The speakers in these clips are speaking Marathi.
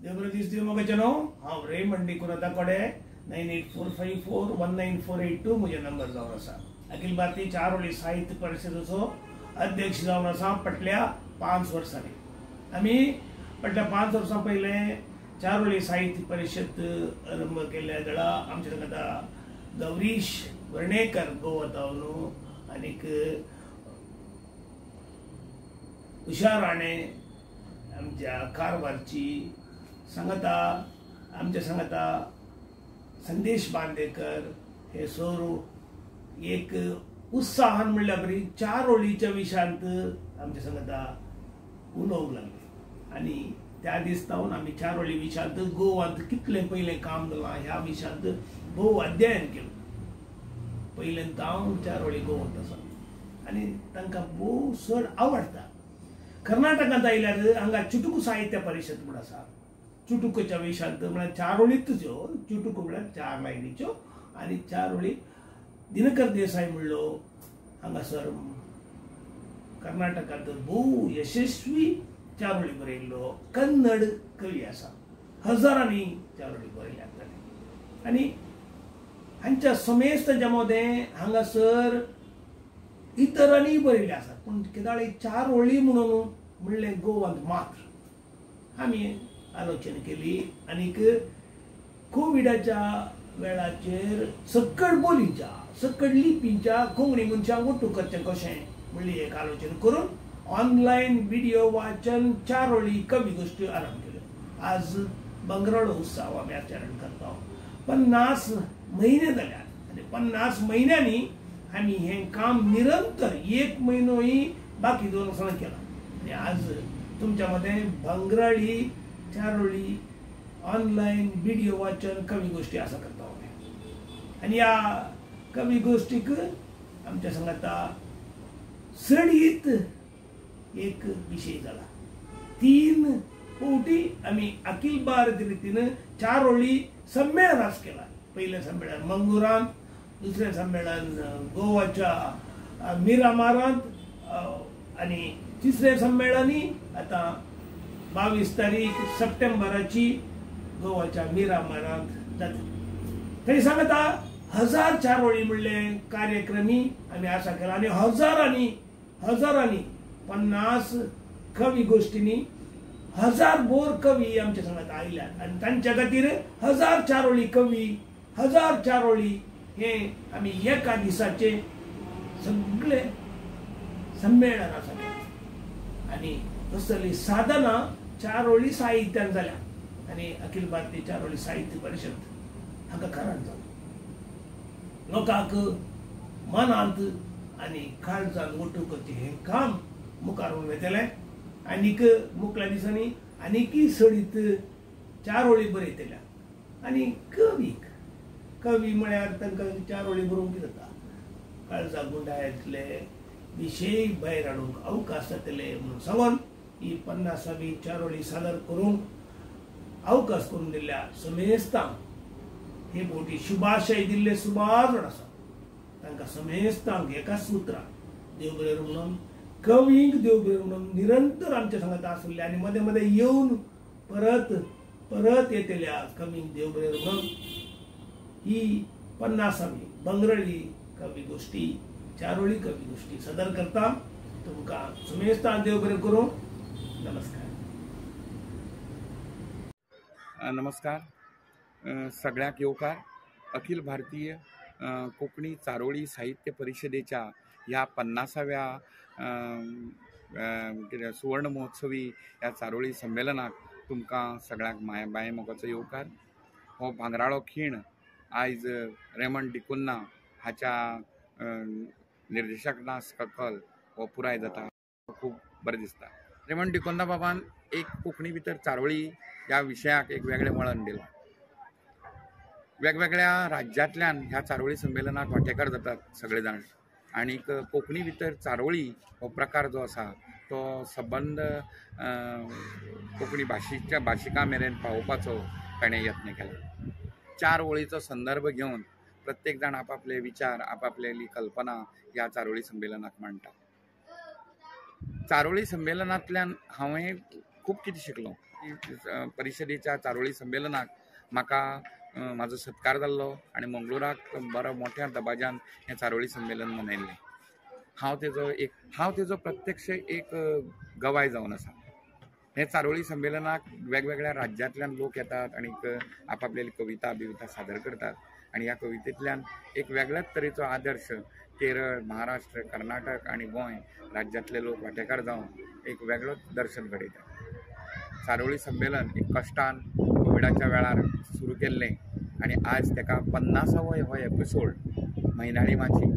देवबरे दीस दिव म्हाका न्हू हांव रेमंड डिकुनाता कोडे 9845419482 म्हजे नंबर जावन आसा। अखिल भारतीय चारोळी साहित्य परिषदेचो अध्यक्ष जावन आसा फाटल्या 5 वर्सांनी। आमी फाटल्या 5 वर्सां पयले चारोळी साहित्य परिषद आरंभ केल्ल्या वेळा आमचे सांगता गौरीश वर्णेकर गोवतावनू आनीक उषा राणे आमच्या कारवारची सांगता आमचे सांगता संदेश बांदेकर हे सोरू एक उत्साहान म्हणल्यार बरी चारोळीच्या विशयांत आमचे सांगता उलोवंक लागले आनी त्या दिसतावन आमी चारोळी विशयांत गोवांत कितले पयले काम जालां ह्या विशयांत भोव अध्ययन केलें। पयलेंत हांव चारोळी गोवंत आसा आनी तांकां भोव चड आवडटा। कर्नाटकांत आयल्यार हांगा चुटुकू साहित्य परिषद म्हूण आसा। चुटुकूच्या विशयांत म्हळ्यार चारोळीच्यो चुटुकू म्हळ्यार 4 लायनीच्यो आनी चारोळी दिनकर देसाई म्हणलो हांगासर कर्नाटकांत भोव यशस्वी चारोळी बरयल्लो कन्नड कवी आसा। हजारांनी चारोळी बरयल्यात ताणें आनी हांच्या समेस्त जमोदे हांगासर इतरांनी बरयले आसात पूण केदाळे चारोळी म्हणून म्हणले गोवांत मात्र आमी आलोचना केली आनीक कोविडाच्या वेळाचेर सकट बोलीच्या सकट लिपींच्या कोंकणी मनशांक ओट्टू करचें कशें म्हणली एक आलोचना करून ऑनलायन व्हिडिओ वाचन चारोळी कवी गोष्टी आरंभ केल्यो। आज बंगराळो उत्सव आमी आचरण करता 50 म्हयने जाल्यात आनी 50 म्हयन्यांनी आमी हें काम निरंतर 1 म्हयनोय बाकी 2 वर्सां केला आनी आज तुमच्या मदें बंगराळी चारोळी ऑनलायन व्हिडिओ वाचन कवी गोष्टी आसा करता आनी ह्या कवी गोष्टीक आमच्या सांगता सडीत एक विशय जाला। 3 फावटी आमी अखिल भारत रितीन चारोळी संमेलन आज केला। पयलें संमेलन मंगुरांत, दुसरें संमेलन गोवाच्या मिरामारांत आनी तिसरें संमेलनी आता 22 तारीख सप्टेंबराची गोवाच्या मिरामारांत जाता। थंय सांगता 1000 चारोळी म्हणले कार्यक्रमी आमी आशा केला आनी हजारांनी 50 कवी गोष्टींनी 1000 बोर कवी आमचे सांगता आयल्यात आनी तांच्या खातीर 1000 चारोळी कवी 1000 चारोळी हे आमी एका दिसाचे सगळे संमेलन आसा आनी तसली साधना चारोळी साहित्यान जाल्या आनी अखिल भारतीय चारोळी साहित्य परिषद हाका कारण जालें। लोकांक मनांत आनी काळजांत ओट्टू करचें हें काम मुखार व्हरून वयतलें आनीक मुखल्या दिसांनी आनीकय सडीत चारोळी बरयतल्या आनी कवी म्हळ्यार तांकां चारोळी बरोवंक कितें जाता काळजा गुंडाळ्यांतले विशय भायर हाडूंक अवकाश जातले म्हणून सांगून ही 50वी चारोळी सादर करूंक अवकाश करून दिल्ल्या समेस्तांक हे मोठी शुभाशय दिल्ले सुमार जाण आसा तांकां समेस्तांक एका सुत्रान देव बरें म्हणून कवींक देव बरें म्हणून निरंतर आमच्या सांगता आसले आनी मदें मदें येवन परत येतल्या कवींक देव बरें म्हणून ही 50वी बंगराळी कवी गोष्टी चारोळी कवी गोष्टी सादर करता। तुमकां समेस्तांक देव बरें करूं। नमस्कार सगळ्यांक येवकार। अखिल भारतीय कोंकणी चारोळी साहित्य परिषदेच्या ह्या 50व्या सुवर्ण महोत्सवी ह्या चारोळी संमेलनाक तुमकां सगळ्यांक माये मोगाचो येवकार। हो भांगराळो खीण आयज रेमंड डिकुन्ना हाच्या निर्देशकां सकल हो पुराय जाता खूब बरें दिसता। रेमंड डिकुन्ना बाबान एक कोंकणी भितर चारोळी ह्या विशयाक एक वेगळें वळण दिलां। वेगवेगळ्या राज्यांतल्यान ह्या चारोळी संमेलनाक वांटेकार जातात सगळे जाण आनीक कोंकणी भितर चारोळी हो प्रकार जो आसा तो संबंध कोंकणी भाशिकां मेरेन पावोवपाचो ताणें यत्न केला। 4 वळीचो संदर्भ घेवन प्रत्येक जाण आपापले विचार आपापली कल्पना ह्या चारोळी संमेलनाक मांडटा। चारोळी संमेलनांतल्यान हांवें खूब कितें शिकलो। परिशदेच्या चारोळी संमेलनाक म्हाका म्हाजो सत्कार जाल्लो आनी मंगळुराक बरो मोठ्या दबाज्यान हें चारोळी संमेलन मनयल्लें. हांव तेजो प्रत्यक्ष एक गवाय जावन आसा. हे चारोळी संमेलनाक वेगवेगळ्या राज्यांतल्यान लोक येतात आनी आपआपली कविता बिविता सादर करतात आनी ह्या कवितेंतल्यान एक वेगळ्याच तरेचो आदर्श केरळ, महाराष्ट्र, कर्नाटक आनी गोंय राज्यांतले लोक वांटेकार जावन एक वेगळोच दर्शन घडयतात. चारोळी संमेलन एक कश्टान कोविडाच्या वेळार सुरू केल्लें आनी आज तेका 50वो हो एपिसोड म्हयनाळीमाची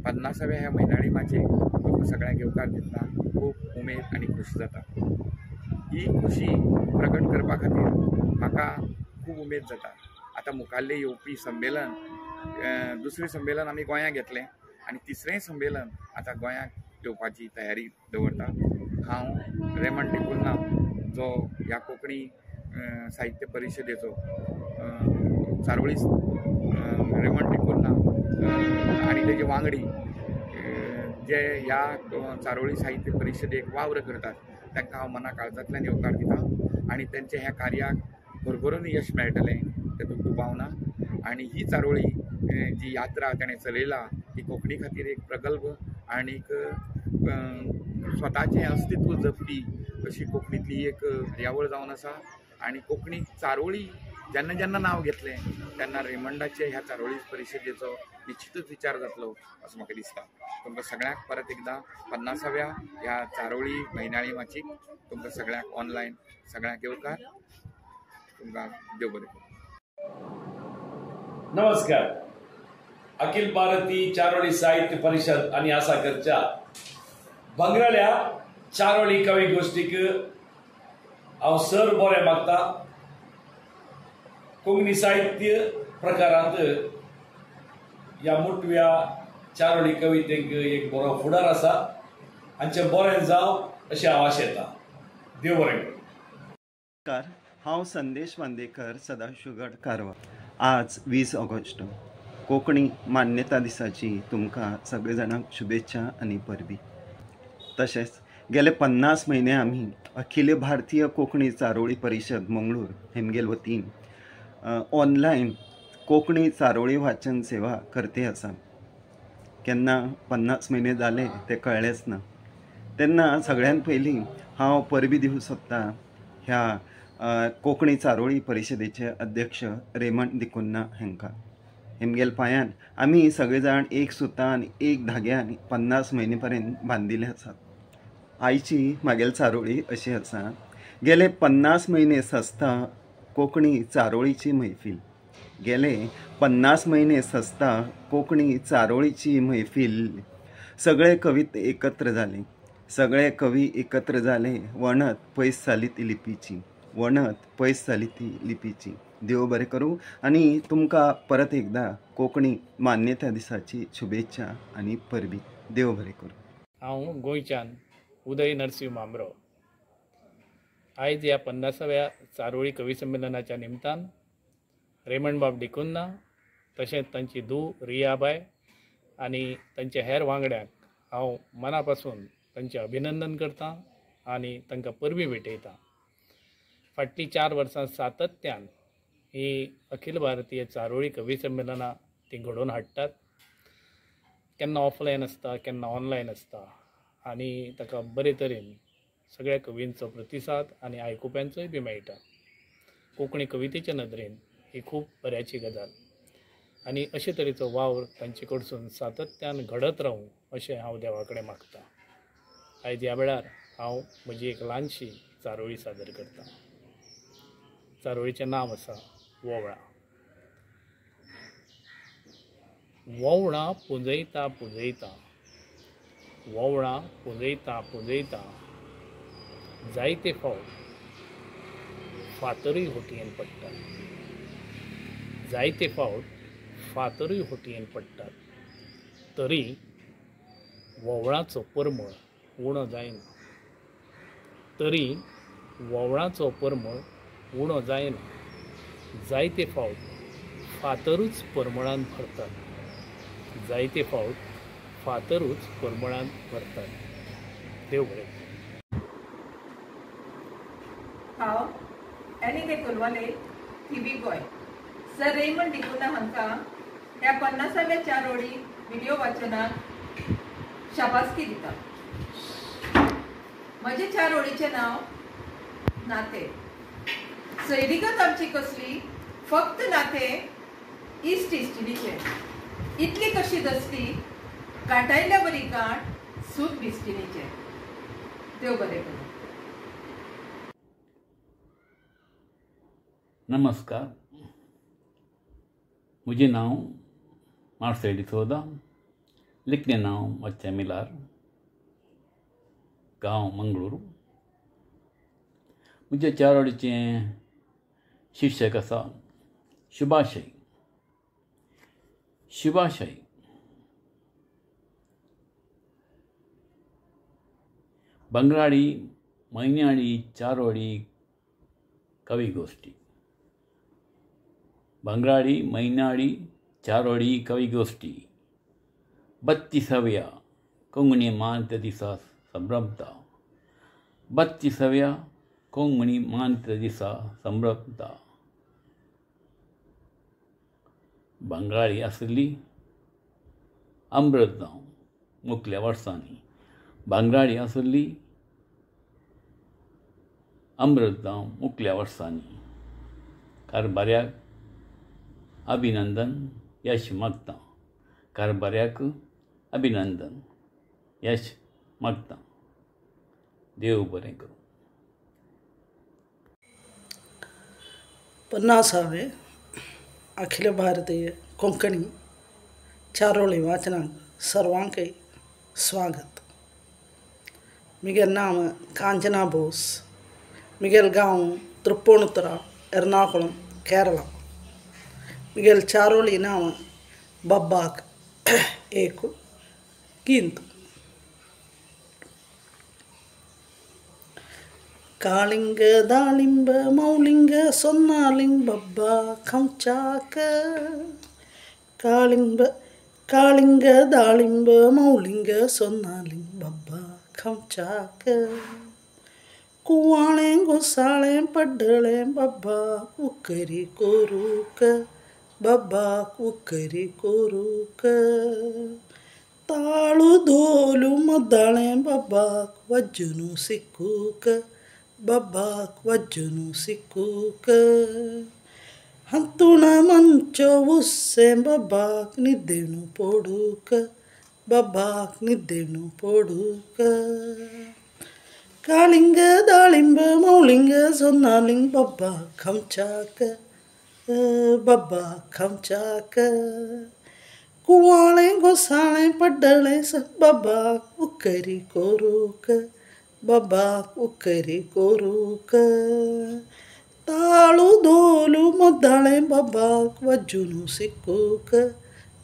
50व्या ह्या म्हयनाळीमाचेक तुमकां सगळ्यांक येवकार दितना खूब उमेद आनी खुशी जाता. ही खुशी प्रगट करपा खातीर म्हाका खूब उमेद जाता. आतां मुखाल्लें येवपी संमेलन दुसरें संमेलन आमी गोंयांत घेतलें आनी तिसरें संमेलन आतां गोंयांत येवपाची तयारी दवरता. हांव रेमंड डिकुन्ना जो ह्या कोंकणी साहित्य परिशदेचो चारोळी रेमंड डिकुन्ना आनी तेजे वांगडी जे ह्या चारोळी साहित्य परिशदेक वावर करतात तांकां हांव मना काळजांतल्यान येवकार दिता आनी तेंचे ह्या कार्याक भरभरून यश मेळटलें तेतूंत दुबाव ना. आनी ही चारोळी जी यात्रा तेणें चलयला ही कोंकणी खातीर एक प्रगल्भ आनीक स्वताचें अस्तित्व जपपी अशी कोंकणीतली एक कार्यावळ जावन आसा. आनी कोंकणी चारोळी जेन्ना जेन्ना नांव घेतलें तेन्ना रेमंडाचे ह्या चारोळी परिशदेचो निश्चितच विचार जातलो असं म्हाका दिसता. तुमकां सगळ्यांक परत एकदां 50व्या ह्या चारोळी म्हयनाळीमाचीक तुमकां सगळ्यांक ऑनलायन सगळ्यांक येवकार. तुमकां देव बरें करूं. नमस्कार. अखिल भारतीय चारोळी साहित्य परिषद आणि आसाकरच्या बंगराल्या चारोळी कवी गोष्टीक हांव सर बरें मागता. कोंकणी साहित्य प्रकारांत ह्या मुटव्या चारोळी कवितेक एक बरो फुडार आसा. हांचें बरें जावं अशें हांव आशेतां. देव बरें करूं. नमस्कार. हांव संदेश बांदेकर, सदाशिवगड, कारवार. आज 20 ऑगस्ट कोंकणी मान्यता दिसाची तुमकां सगळे जाणांक शुभेच्छा आनी परबी. तशेंच गेले 50 म्हयने आमी अखिल भारतीय कोंकणी चारोळी परिशद मंगळूर हेमगेल वतीन ऑनलायन कोंकणी चारोळी वाचन सेवा करते आसा. केन्ना 50 म्हयने जाले ते कळ्ळेंच ना. तेन्ना सगळ्यान पयलीं हांव परबी दिवंक सोदतां ह्या कोंकणी चारोळी परिशदेचे अध्यक्ष रेमंड डिकुन्ना हांकां. हेमगेल पांयान आमी सगळे जाण एक सुतान एक धाग्यान 50 म्हयने पर्यंत बांदिल्ले आसात. आयची म्हागेल चारोळी अशी आसा. गेले 50 म्हयने सस्ता कोंकणी चारोळीची मैफील. गेले 50 म्हयने सस्ता कोंकणी चारोळीची मैफील. सगळे कवी एकत्र जाले. सगळे कवी एकत्र जाले. वणत पयस जाली ती लिपीची. वणत पयस जाली ती लिपीची. देव बरें करूं आनी तुमकां परत एकदा कोंकणी मान्यता दिसाची शुभेच्छा आनी परबी. देव बरें करूं. हांव गोंयच्यान उदय नरसिंह मामरो. आयज ह्या 50व्या चारोळी कवी संमेलनाच्या निमतान रेमंड बाब डिकुन्ना तशेंच तांची धूव रियाबाय आनी तांच्या हेर वांगड्यांक हांव मना पासून तांचें अभिनंदन करतां आनी तांकां परबी भेटयतां. फाटलीं 4 वर्सां सातत्यान ही अखिल भारतीय चारोळी कवी संमेलनां ती घडोवन हाडटात. केन्ना ऑफलायन आसता केन्ना ऑनलायन आसता आनी ताका बरे तरेन सगळ्या कवींचो प्रतिसाद आनी आयकुप्यांचोय बी मेळटा. कोंकणी कवितेच्या नदरेन ही खूब बऱ्याची गजाल आनी अशे तरेचो वावर तांचे कडसून सातत्यान घडत रावूं अशें हांव देवा कडेन मागतां. आयज ह्या वेळार हांव म्हजी एक ल्हानशी चारोळी सादर करतां. चारोळीचें नांव आसा वोवळां. वोवळां पुंजयता पुंजयता, वोवळां पुंजयता पुंजयता, जायते फावट फातरूय होटयेन पडटात. जायते फावट फातरूय होटयेन पडटात. तरी वोवळांचो परमळ उणो जायना. तरी वोवळांचो परमळ उणो जायना. जायते फावट फातरूच परमळान भरतात. जायते फावट फातरूच परमळान भरतात. देव बरें. हांव कोलवाले थिबी गोय सर रेमंड डिकुना हांका ह्या 50व्या चारोळी व्हिडिओ वाचनाक शाबासकी दिता. म्हजे चारोळीचे नाव नाते. सैरिकत आमची कसली फक्त नाते इश्ट इश्टिणीचे. इतली कशी दसली काटायल्या बरी काट सूट बिस्टिणीचे. देव बरें करूं. नमस्कार, मुझे नाव मार्सेल डिसोजा, लिखने नाव बच्चा मिलार, गांव मंगळूर. मुझे चारोळीचे शीर्षक आसा शुभाशय. शुभाशय बंगराळी मैन्याळी चारोळी कवी गोष्टी. बंगराळी मैनाळी चारोळी कवी गोष्टी 32व्या कोंकणी मानते दिसा संभ्रमता. 32व्या कोंकणी मानते दिसा संभ्रमता. बंगराळी आसली अमृत जावं मुखल्या वर्सांनी. बंगराळी आसली अमृत जावं मुखल्या वर्सांनी. कारभाऱ्याक अभिनंदन यश मागता. कारभाऱ्याक अभिनंदन यश मागता. देव बरें करूं. 50वे अखिल भारतीय कोंकणी चारोळी वाचनाक सर्वांकय स्वागत. मिगेल नाम कांचना बोस. मिगेल गांव त्रिपुणितुरा एर्नाकुलम केरला. मिगेल चारोळी नाम बब्बाक एक कींत. कालिंग दालिंब मौलिंग सोन्नालिंग बब्बा खंचाक. कालिंग दालिंब मौलिंग सोन्नालिंग बब्बा खंचाक. कुवाळे घुसाळे पड्डळे बब्बा उकरी कोरूक. बब्बाक उकरी कोरूक. ताळू धोलू मद्दाळे बब्बाक वज्जनू सिक्कूक. बब्बाक वज्जनू सिक्कूक. हंतुण मंचो उस्से बब्बाक निद्देणू पोडूक. बब्बाक निद्देणू पोडूक. कालिंग दालिंब मौलिंग सोन्नालिंग बब्बा खंचाक. बब्बा खंचाक. कुवाळे घोसाळे पड्डळे बब्बाक उकरी कोरूक. बब्बाक उकरी कोरूक. ताळू धोलू मद्दाळे बब्बाक वज्जनू सिक्कूक.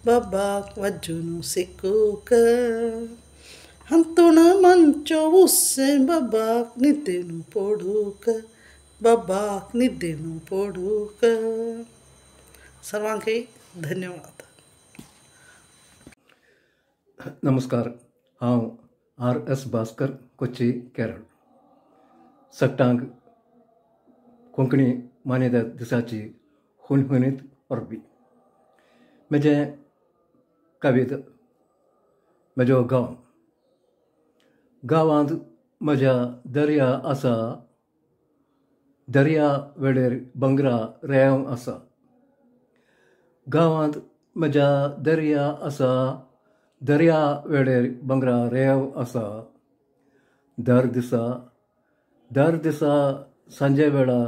बब्बाक वज्जनू सिक्कूक. हंतुण मंचो उस्से बब्बाक निद्देणू पोडूक. बब्बाक निद्देणू पोडूक. सर्वांकय धन्यवाद. नमस्कार, हांव R.S. भास्कर, कोची, केरळ. सट्टांक कोंकणी मान्यता दिसाची हुनहुनीत परबी. म्हजें कविता म्हजो गांव. गांवांत म्हज्या दर्या आसा. दर्या वेळेर बंगरा रेंव आसा. गांवांत म्हज्या दर्या आसा. दर्या वेळेर बंगरा रेंव आसा. दर दिसा सांजे वेळा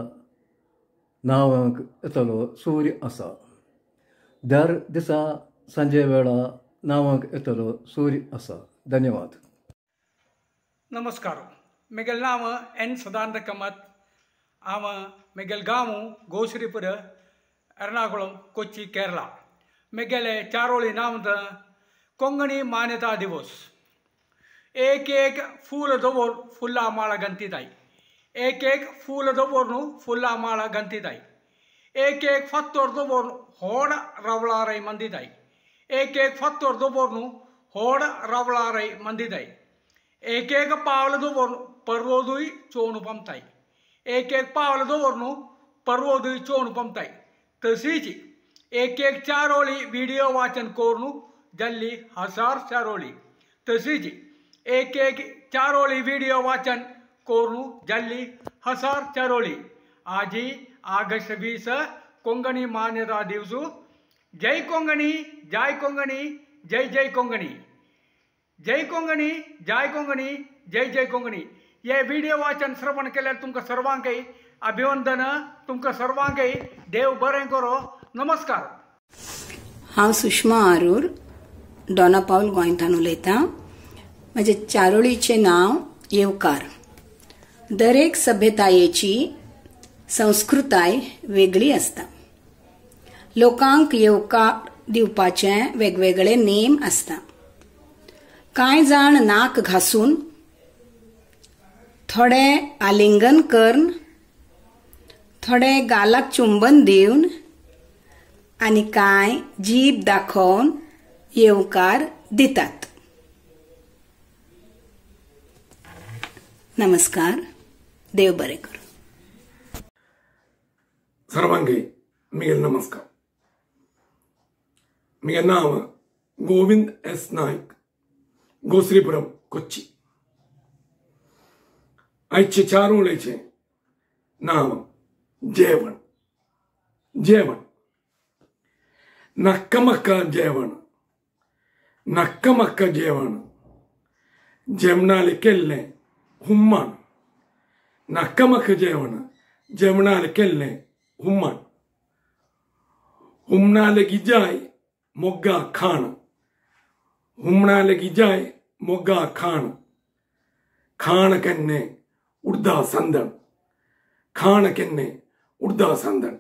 न्हावंक येतलो सूर्य आसा. दर दिसा सांजे वेळा न्हावंक येतलो सूर्य आसा. धन्यवाद. नमस्कार, मेगेल नाम एन सदानंद कमत. हांव मेगेल गांव गोश्रीपुर एर्नाकुलम कोची केरला. मेगेले चारोळी नाम कोंकणी मान्यता दिवस. एक फूल दवर फुल्ला माळ गंतिताई. एक फूल दवर नु फुल्ला माळ गंतिताई. एक फत्तोर दवर होड रवळारೈ मंदिताई. एक फत्तोर दवर नु होड रवळारೈ मंदिताई. एक पावल दवर पर्वोदुई चोनु पंताई. एक पावल दवर नु पर्वोदय चोन पंपताई तशीच एक एक चारोळी व्हिडिओ वाचन करून जल्ली 1000 चारोळी तशीच एक एक चारोळी व्हिडिओ वाचन करून जल्ली 1000 चारोळी आजी ऑगस्ट 20 कोंकणी मान्यता दिवस जय कोंकणी जय कोंकणी जय जय कोंकणी जय कोंकणी जय कोंकणी जय जय कोंकणी हे व्हिडिओ वाचन श्रवण केल्यार तुमकां सर्वांकय अभिवंदन तुमकां सर्वांकय देव बरें करो नमस्कार हांव सुषमा आरूर डॉना पावल गोंयांतल्यान उलयतां म्हजे चारोळीचें नांव येवकार दरेक सभ्यतायेची संस्कृताय वेगळी आसता लोकांक येवकार दिवपाचे वेगवेगळे नेम आसता कांय जाण नाक घासून थोडे आलिंगन करून थोडे गालाक चुंबन दिवन आनी कांय जीब दाखोवन येवकार दितात नमस्कार देव बरें करूं सर्वांगे मिगेल नमस्कार मिगे नाव गोविंद एस नायक गोश्रीपुरम कोच्ची आयचे चारोळेचे नाव जेवण जेवण नक्कमक्का जेवण नक्कमक्का जेवण जेवणाले केल्ले हुम्मण नक्कमक्का जेवण जेवणाले केल्ले हुम्मण हुमणाले गिजाय मोग्गा खाण हुमणाले गिजाय मोग्गा खाण खाण केन्ने उर्दा संदण खाण केन्ने उर्दा संदण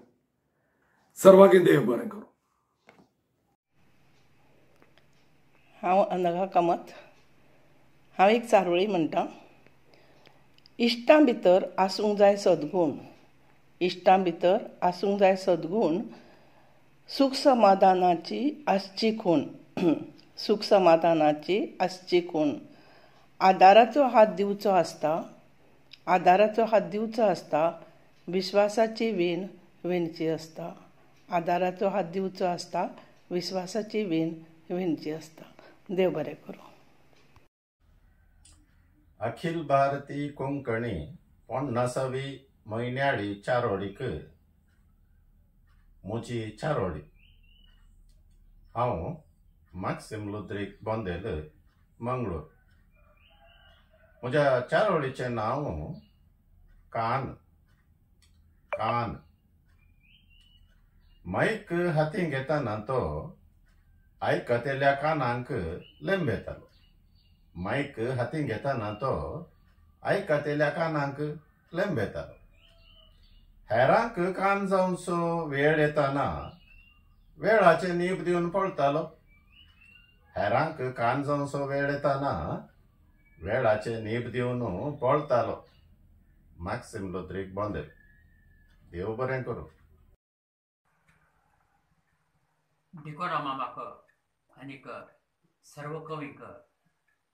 सर्वांगे देव बरें करूं हांव अनघा कामत हांव एक चारोळी म्हणटा इश्टां भितर आसूंक जाय सद्गूण इश्टां भितर आसूंक जाय सद्गूण सुख समाधानाची आसची खूण सुख समाधानाची आसची खूण आदाराचो हात दिवचो आसता आदाराचो हात दिवचो आसता विश्वासाची वीण विणची आसता आदाराचो हात दिवचो आसता विश्वासाची वीण विणची आसता देव बरें करूं अखिल भारतीय कोंकणी 50वी म्हयन्याळी चारोळीक म्हजी चारोळी हांव मॅक्सिम लुद्रीक बोंदेल मंगळूर म्हज्या चारोळीचें नांव कान कान माईक हातीन घेतना तो आयकतेल्या कानांक लेंबेतालो माईक हातीन घेतना तो आयकतेल्या कानांक लेंबेतालो हेरांक कान जावनसो वेळ येताना वेळाचे नीब दिवन पळतालो हेरांक कान जावनसो वेळ येताना वेळाचे नीब दिवन पळतालो मॅक्सिम लुद्रीक बोंदेल देव बरें करूं दिकोरा मामाक आनीक सर्व कवींक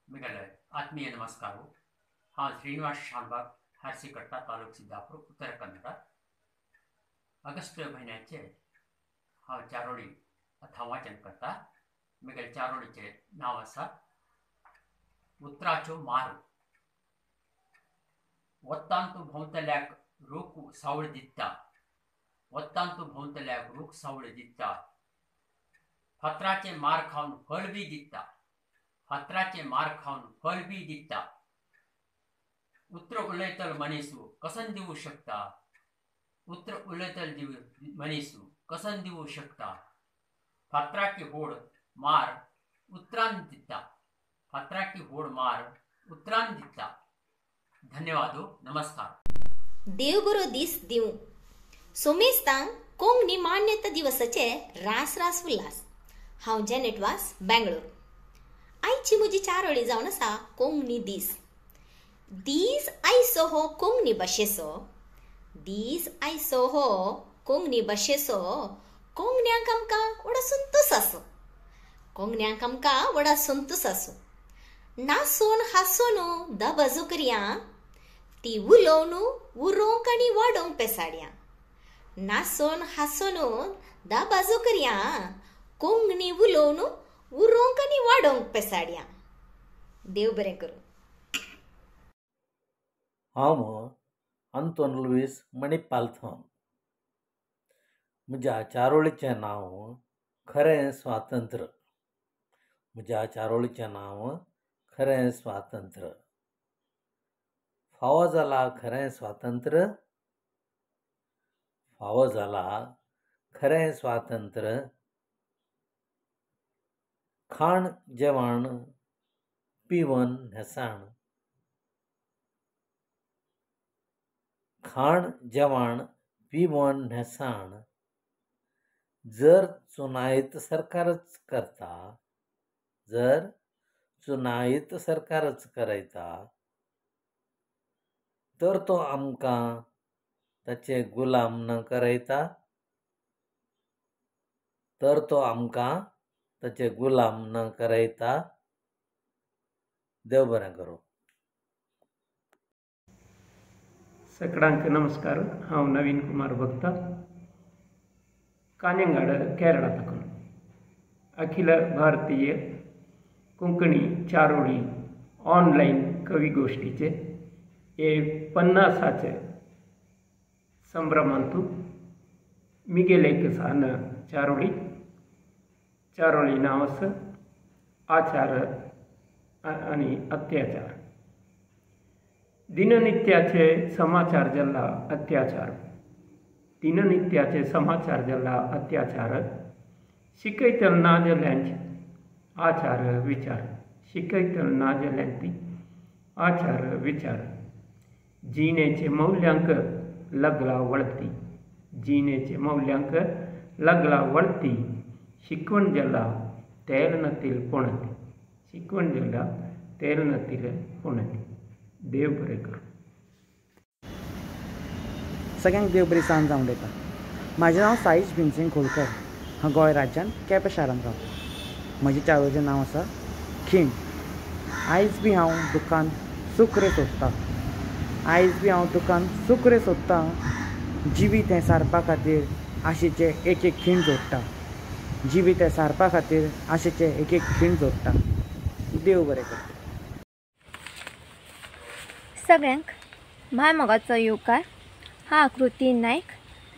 म्हगेले आत्मीय नमस्कार हांव श्रीनिवास शानबाग हारसीकट्टा तालुक सिद्धापूर उत्तर कन्नड ऑगस्ट म्हयन्याचे हांव चारोळी हांव वाचन करता म्हगेले चारोळीचें नांव आसा उतराच्यो मारू वत्तान तूं भोंवतल्याक रूख सावळ दिता वत्तान तूं भोंवतल्याक रूख सावळ दिता फातराचे मार खावन फळ बी दिता फातराचे मार खावन फळ बी दिता उतर उलयतल मनीसू कसन दिवू शकता उतर उलयतल मनीसू कसन दिवू शकता फातराची होड मार उतरान दिता फातराची होड मार उतरान दिता धन्यवाद नमस्कार देव बरो दीस दिवं सोमेस्तांक कोंकणी मान्यता दिवसाचे रास रास उल्हास हांव जेनेट वास बेंगळूर आयची म्हजी चारोळी जावन आसा कोंकणी दीस दीस आयचो हो कोंकणी भाशेचो दीस आयचो हो कोंकणी भाशेचो कोंकण्यांक आमकां व्हडा संतोश आसो कोंकण्यांक आमकां व्हडा संतोश आसो नाचून हांसून दबाजू करया ती उलोवन उरोवंक आनी वाडोवंक पेसाड्या नाचोन हांसून दा बाजू करया कोंकणी उलोवन उरोंक आनी वाडोवंक पेसाडया. देव बरें करूं. हांव आंतोन लुईस मणिपालथम. म्हज्या चारोळीचें नांव खरें स्वातंत्र्य. म्हज्या चारोळीचें नांव खरें स्वातंत्र्य. फावो जाला खरें स्वातंत्र्य. फावो जाला खरें स्वातंत्र्य. खाण जेवण पिवन न्हेसाण. खाण जेवण पिवन न्हेसाण जर चुनायत सरकारच करता, जर चुनायत सरकारच करयता, तर तो आमकां ताचे गुलाम न करयता, तर तो आमकां ताचे गुलाम न करयता. देव बरें करूं. सगळ्यांक नमस्कार. हांव नवीन कुमार भक्ता, कानेंगाड, केरळा ताकून अखिल भारतीय कोंकणी चारोळी ऑनलायन कवी गोष्टीचे हे 50चे संभ्रमांतू मिगेल एक सान चारोळी. चारोळी नांव आसा आचार आनी अत्याचार. दिननित्याचे समाचार जाल्ला अत्याचार. दिननित्याचे समाचार जाल्ला अत्याचार. शिकयतल ना जाल्ल्यांचे आचार विचार. शिकयतल ना जाल्ल्यांची आचार विचार. जिणेचे मौल्यांक लागला वळती. जिणेचे मौल्यांक लागला वळती. शिकवण जाला तेल नतील पोणती. शिकवण जाला तेल नतील पोणती. देव बरें करूं. सगळ्यांक देव बरी सांज जावं दिता. म्हाजें नांव साईश भीमसिंग खोलकर. हांव गोंय राज्यांत केपें शारांत रावतां. म्हज्या चारोळेचें नांव आसा खीण. आयज बी हांव दुकान सूख रे सोदतां. आयज बी हांव दुकान सूख रे सोदतां. जिवीत हें सारपा खातीर आशेचे एक एक खीण जोडटा. जिवीत हें सारपा खातीर आशेचे एक एक खीण जोडटा. देव बरें करता. सगळ्यांक म्हाय मोगाचो येवकार. हांव आकृती नायक,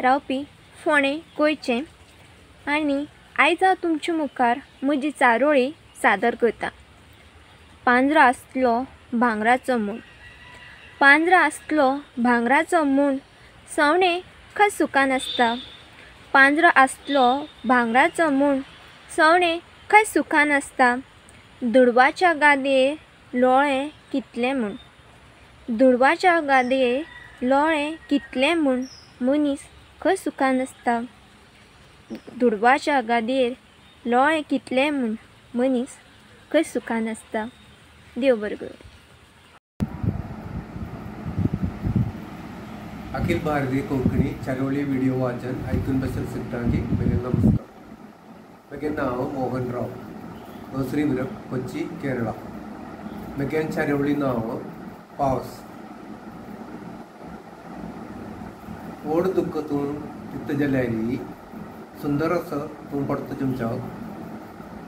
रावपी फोंडे गोंयचें, आनी आयज हांव तुमचे मुखार म्हजी चारोळी सादर करतां. पांजरो आसलो भांगराचो मूण. पांजरो आसलो भांगराचो मूण सवणें खंय सुकान आसता. पांजरो आसलो भांगराचो मूण सवणें खंय सुकान आसता. दुडवाच्या गादयेर लोळें कितलें म्हूण. दुडवाच्या गादयेर लोळें कितलें म्हूण मनीस खंय सुकान आसता. दुडवाच्या गादयेर लोळें कितलें म्हूण मनीस खंय सुकान आसता. देव बरें करूं. अखिल भारतीय कोंकणी चारोळी व्हिडिओ वाचन आयकून बसत सिद्धांगी म्हजें नमस्कार. म्हजें नांव मोहन राव, दुसरी कोची, केरळा. म्हगें चारोळी नांव पावस. ओड दुःख तूं चित्त जाल्यारी सुंदर असो तूं पडतो तुमच्या.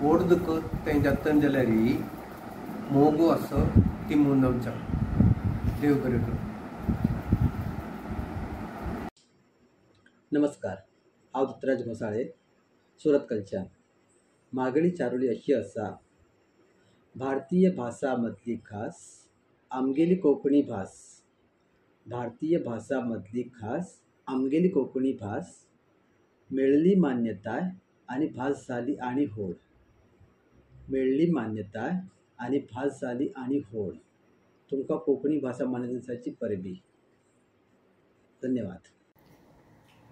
ओड दुःख तें जतन जाल्यारी मोगू असो ती मून आमच्या. देव बरें करूं. नमस्कार. हांव धुतराज घोसाळे, सुरत कडच्यान. मागणी चारोळी अशी आसा. भारतीय भासा मदली खास आमगेली कोंकणी भास. भारतीय भासा मदली खास आमगेली कोंकणी भास. मेळ्ळी मान्यताय आनी भास जाली आनी व्हड. मेळ्ळी मान्यताय आनी भास जाली आनी व्हड. तुमकां कोंकणी भासा मान्यता दिसाची परबी. धन्यवाद.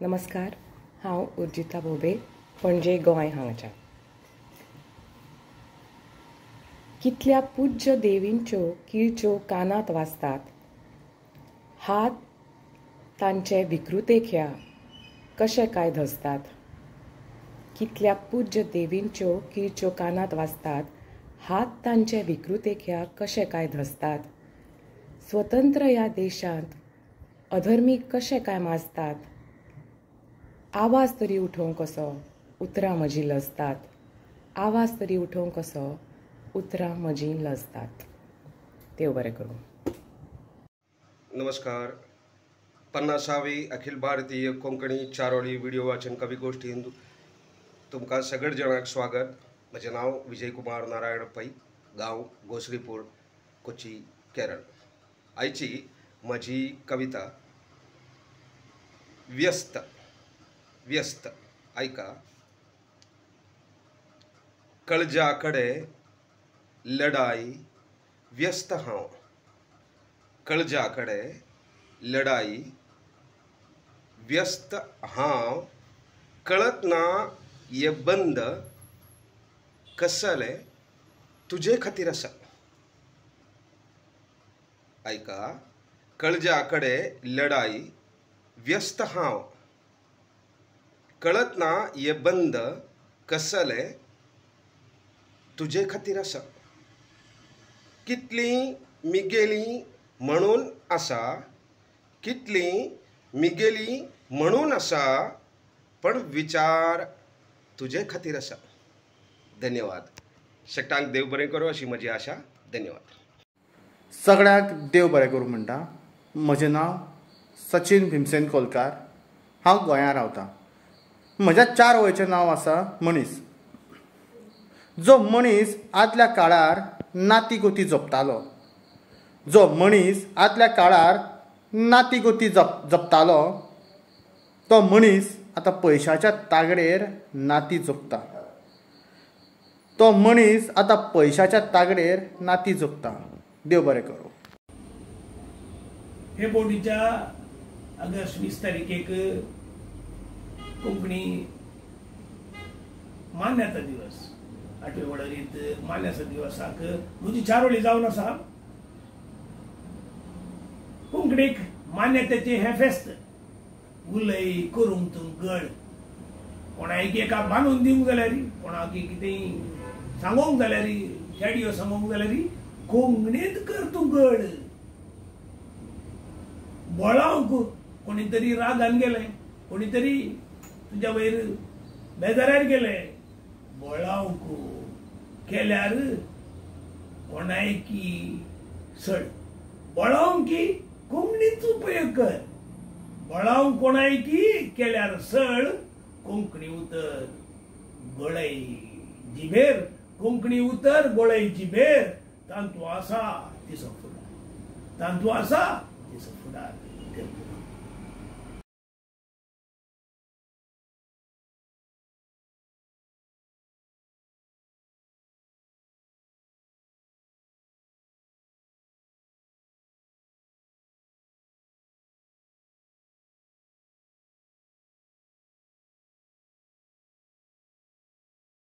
नमस्कार. हांव उर्जिता बोबे, पणजे गोंय हांगाच्यान. कितल्या पूज्य देवींच्यो किळच्यो कानात वाजतात. हात तांचे विकृतेक कशे काय धजतात. कितल्या पूज्य देवींच्यो किळच्यो कानात वाजतात. हात तांचे विकृतेक कशे काय धजतात. स्वतंत्र ह्या देशांत अधर्मी कशे काय माजतात. आवाज तरी उठोवंक कसो उतरां म्हजीं लजतात. आवाज तरी उठोवंक कसो उतरां म्हजीं लजतात. देव बरें करूं. नमस्कार. 50वी अखिल भारतीय कोंकणी चारोळी व्हिडिओ वाचन कवी गोष्टी हिंदू तुमकां सगळे जणांक स्वागत. म्हजें नांव विजय कुमार नारायण पै, गांव गोसरीपूर, कोची, केरळ. आयची म्हजी कविता व्यस्त. व्यस्त ऐका. कळजाकडे लढाई व्यस्त हांव. कळजाकडे लढाई व्यस्त हांव. कळत ना ये बंद कसले तुझे खातीर आसा. ऐका. कळजाकडे लढाई व्यस्त हांव. कळत ना ये बंद कसले तुझे खातीर आसा. कितली मिगेली म्हणून आसा. कितली मिगेली म्हणून आसा पण विचार तुझे खातीर आसा. धन्यवाद. शेकटांक देव बरें करूं अशी म्हजी आशा. धन्यवाद. सगळ्यांक देव बरें करूं म्हणटा. म्हजें नांव सचिन भीमसेन कोलकार. हांव गोंयांत रावतां. म्हज्या 4 वयचें नांव आसा मनीस. जो मनीस आदल्या काळार नाती गोती जपतालो. जो मनीस आदल्या काळार नाती गोती जपतालो तो मनीस आतां पयशाच्या तागडेर नाती जपता. तो मनीस आतां पयशाच्या तागडेर नाती जपता. देव बरें करूं. हे बोर्डीच्या ऑगस्ट 20 तारखेक कोंकणी मान्यता दिवस. 8वे वळेरींत मान्यता दिवसाक म्हजी चारोळी जावन आसा. कोंकणीक मान्यतेचे हे फेस्त उलय करूंक तूं गड. कोणाक एका बांदून दिवंक जाल्यार, कोणाक कितें सांगोंक जाल्यार, शेडयो सांगोंक जाल्यार कोंकणीत कर तूं गड. बोळावंक कोणी तरी रागान गेले, कोणी तरी तुज्या वयर बेजारार गेले. बोळावंक केल्यार कोणायकी सड. बोळावंक कोंकणीच उपयोग कर. बोळावंक कोणायकी केल्यार सड. कोंकणी उतर गोळय जिबेर. कोंकणी उतर गोळय जिबेर. तांतू आसा तिसो फुडार. तांतू आसा तिसो फुडार.